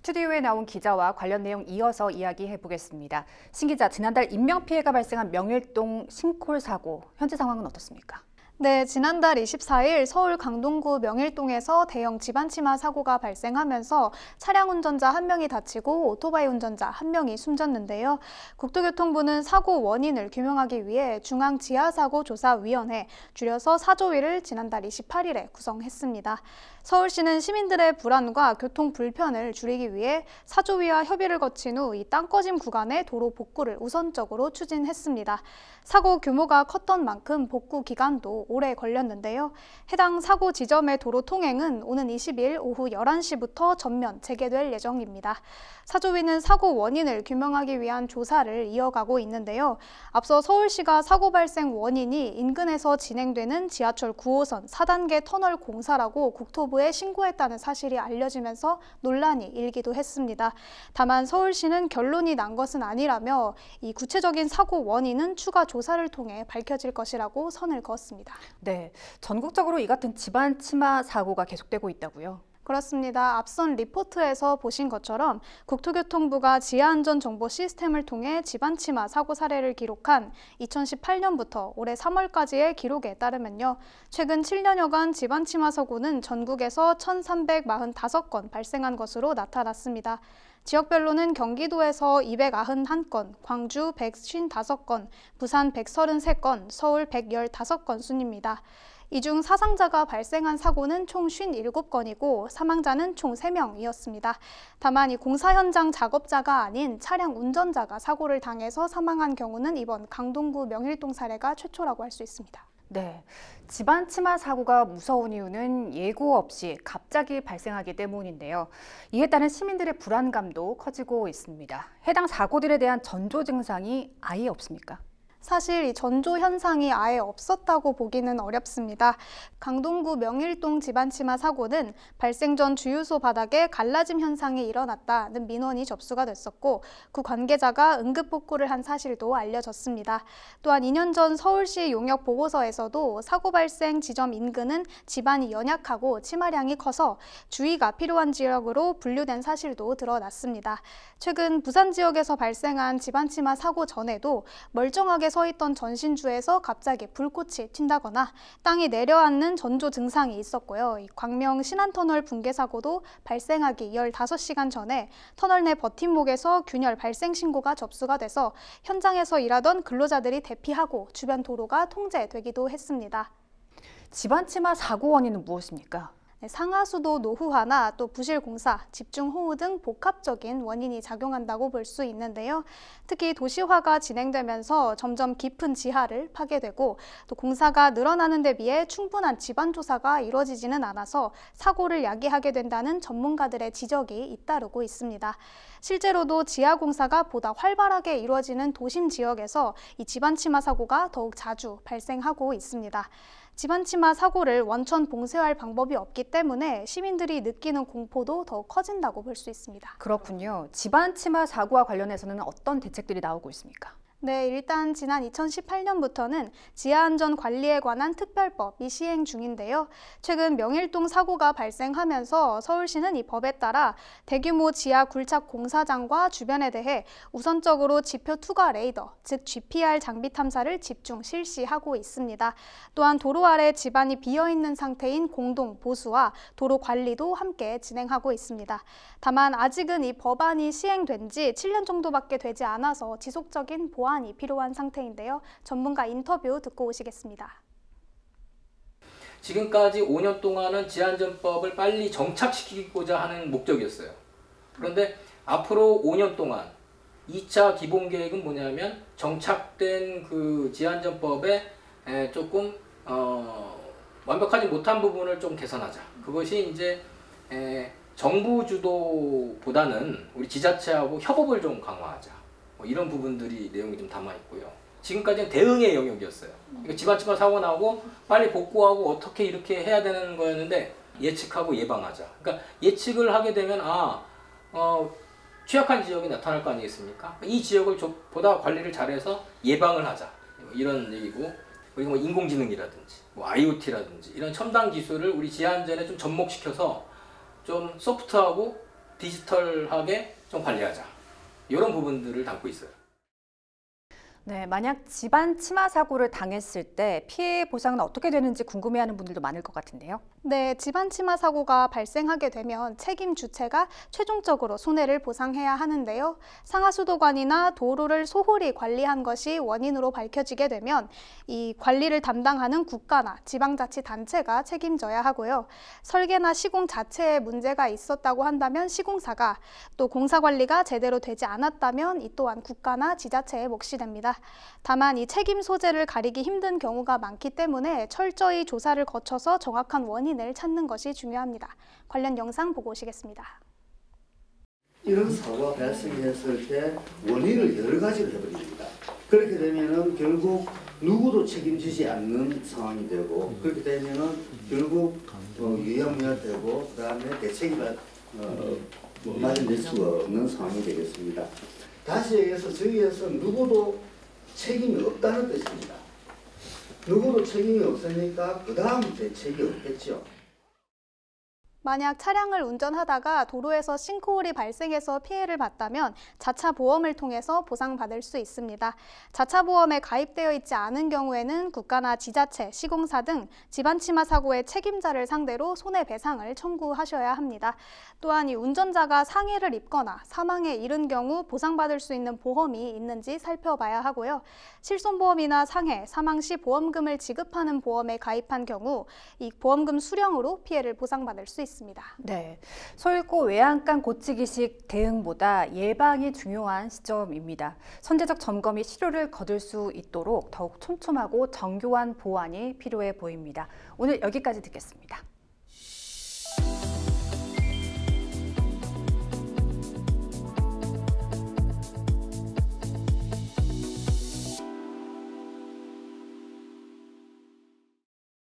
스튜디오에 나온 기자와 관련 내용 이어서 이야기해 보겠습니다. 신 기자, 지난달 인명피해가 발생한 명일동 싱콜 사고, 현재 상황은 어떻습니까? 네, 지난달 24일 서울 강동구 명일동에서 대형 집안치마 사고가 발생하면서 차량 운전자 1명이 다치고 오토바이 운전자 1명이 숨졌는데요. 국토교통부는 사고 원인을 규명하기 위해 중앙지하사고조사위원회, 줄여서 사조위를 지난달 28일에 구성했습니다. 서울시는 시민들의 불안과 교통 불편을 줄이기 위해 사조위와 협의를 거친 후 이 땅꺼짐 구간의 도로 복구를 우선적으로 추진했습니다. 사고 규모가 컸던 만큼 복구 기간도 오래 걸렸는데요. 해당 사고 지점의 도로 통행은 오는 20일 오후 11시부터 전면 재개될 예정입니다. 사조위는 사고 원인을 규명하기 위한 조사를 이어가고 있는데요. 앞서 서울시가 사고 발생 원인이 인근에서 진행되는 지하철 9호선 4단계 터널 공사라고 국토부에 신고했다는 사실이 알려지면서 논란이 일기도 했습니다. 다만 서울시는 결론이 난 것은 아니라며 이 구체적인 사고 원인은 추가 조사를 통해 밝혀질 것이라고 선을 그었습니다. 네, 전국적으로 이 같은 집안 치마 사고가 계속되고 있다고요? 그렇습니다. 앞선 리포트에서 보신 것처럼 국토교통부가 지하안전 정보 시스템을 통해 집안치마 사고 사례를 기록한 2018년부터 올해 3월까지의 기록에 따르면요. 최근 7년여간 집안치마 사고는 전국에서 1,345건 발생한 것으로 나타났습니다. 지역별로는 경기도에서 291건, 광주 155건, 부산 133건, 서울 115건 순입니다. 이 중 사상자가 발생한 사고는 총 57건이고 사망자는 총 3명이었습니다. 다만 이 공사 현장 작업자가 아닌 차량 운전자가 사고를 당해서 사망한 경우는 이번 강동구 명일동 사례가 최초라고 할 수 있습니다. 네, 집안 치마 사고가 무서운 이유는 예고 없이 갑자기 발생하기 때문인데요. 이에 따른 시민들의 불안감도 커지고 있습니다. 해당 사고들에 대한 전조 증상이 아예 없습니까? 사실 이 전조 현상이 아예 없었다고 보기는 어렵습니다. 강동구 명일동 집안치마 사고는 발생 전 주유소 바닥에 갈라짐 현상이 일어났다는 민원이 접수가 됐었고 그 관계자가 응급복구를 한 사실도 알려졌습니다. 또한 2년 전 서울시 용역 보고서에서도 사고 발생 지점 인근은 집안이 연약하고 치마량이 커서 주의가 필요한 지역으로 분류된 사실도 드러났습니다. 최근 부산 지역에서 발생한 집안치마 사고 전에도 멀쩡하게 서 있던 전신주에서 갑자기 불꽃이 튄다거나 땅이 내려앉는 전조 증상이 있었고요. 광명 신안터널 붕괴 사고도 발생하기 15시간 전에 터널 내 버팀목에서 균열 발생 신고가 접수가 돼서 현장에서 일하던 근로자들이 대피하고 주변 도로가 통제되기도 했습니다. 집안 치마 사고 원인은 무엇입니까? 상하수도 노후화나 또 부실공사, 집중호우 등 복합적인 원인이 작용한다고 볼 수 있는데요. 특히 도시화가 진행되면서 점점 깊은 지하를 파괴되고 또 공사가 늘어나는 데 비해 충분한 지반 조사가 이루어지지는 않아서 사고를 야기하게 된다는 전문가들의 지적이 잇따르고 있습니다. 실제로도 지하 공사가 보다 활발하게 이루어지는 도심 지역에서 이 집안치마 사고가 더욱 자주 발생하고 있습니다. 집안치마 사고를 원천 봉쇄할 방법이 없기 때문에 시민들이 느끼는 공포도 더 커진다고 볼 수 있습니다. 그렇군요. 집안 치마 사고와 관련해서는 어떤 대책들이 나오고 있습니까? 네, 일단 지난 2018년부터는 지하안전 관리에 관한 특별법이 시행 중인데요. 최근 명일동 사고가 발생하면서 서울시는 이 법에 따라 대규모 지하 굴착 공사장과 주변에 대해 우선적으로 지표 투과 레이더, 즉 GPR 장비 탐사를 집중 실시하고 있습니다. 또한 도로 아래 집안이 비어있는 상태인 공동 보수와 도로 관리도 함께 진행하고 있습니다. 다만 아직은 이 법안이 시행된 지 7년 정도밖에 되지 않아서 지속적인 보완이 필요한 상태인데요. 전문가 인터뷰 듣고 오시겠습니다. 지금까지 5년 동안은 지하안전법을 빨리 정착시키고자 하는 목적이었어요. 그런데 앞으로 5년 동안 2차 기본계획은 뭐냐면 정착된 그 지하안전법에 조금 완벽하지 못한 부분을 좀 개선하자. 그것이 이제 정부 주도보다는 우리 지자체하고 협업을 좀 강화하자. 뭐 이런 부분들이 내용이 좀 담아 있고요. 지금까지는 대응의 영역이었어요. 그러니까 집안치마 사고 나고 빨리 복구하고 어떻게 이렇게 해야 되는 거였는데 예측하고 예방하자. 그러니까 예측을 하게 되면 취약한 지역이 나타날 거 아니겠습니까? 이 지역을 보다 관리를 잘해서 예방을 하자. 이런 얘기고, 그리고 뭐 인공지능이라든지 뭐 IoT라든지 이런 첨단 기술을 우리 지하안전에 좀 접목시켜서 좀 소프트하고 디지털하게 좀 관리하자. 이런 부분들을 담고 있어요. 네, 만약 집안 침하 사고를 당했을 때 피해 보상은 어떻게 되는지 궁금해하는 분들도 많을 것 같은데요. 네, 집안 침하 사고가 발생하게 되면 책임 주체가 최종적으로 손해를 보상해야 하는데요. 상하수도관이나 도로를 소홀히 관리한 것이 원인으로 밝혀지게 되면 이 관리를 담당하는 국가나 지방자치단체가 책임져야 하고요. 설계나 시공 자체에 문제가 있었다고 한다면 시공사가, 또 공사 관리가 제대로 되지 않았다면 이 또한 국가나 지자체의 몫이 됩니다. 다만 이 책임 소재를 가리기 힘든 경우가 많기 때문에 철저히 조사를 거쳐서 정확한 원인을 찾는 것이 중요합니다. 관련 영상 보고 오시겠습니다. 이런 사고가 발생했을 때 원인을 여러 가지로 해버립니다. 그렇게 되면은 결국 누구도 책임지지 않는 상황이 되고, 그렇게 되면은 결국 유야무야되고, 그다음에 대책이 마련될 수가 없는 상황이 되겠습니다. 다시 얘기해서 저희에서 누구도 책임이 없다는 뜻입니다. 누구도 책임이 없으니까 그 다음 대책이 없겠죠. 만약 차량을 운전하다가 도로에서 싱크홀이 발생해서 피해를 봤다면 자차 보험을 통해서 보상받을 수 있습니다. 자차 보험에 가입되어 있지 않은 경우에는 국가나 지자체, 시공사 등 집안 침하 사고의 책임자를 상대로 손해배상을 청구하셔야 합니다. 또한 이 운전자가 상해를 입거나 사망에 이른 경우 보상받을 수 있는 보험이 있는지 살펴봐야 하고요. 실손보험이나 상해, 사망 시 보험금을 지급하는 보험에 가입한 경우 이 보험금 수령으로 피해를 보상받을 수 있습니다. 네, 소잃고 외양간 고치기식 대응보다 예방이 중요한 시점입니다. 선제적 점검이 실효를 거둘 수 있도록 더욱 촘촘하고 정교한 보완이 필요해 보입니다. 오늘 여기까지 듣겠습니다.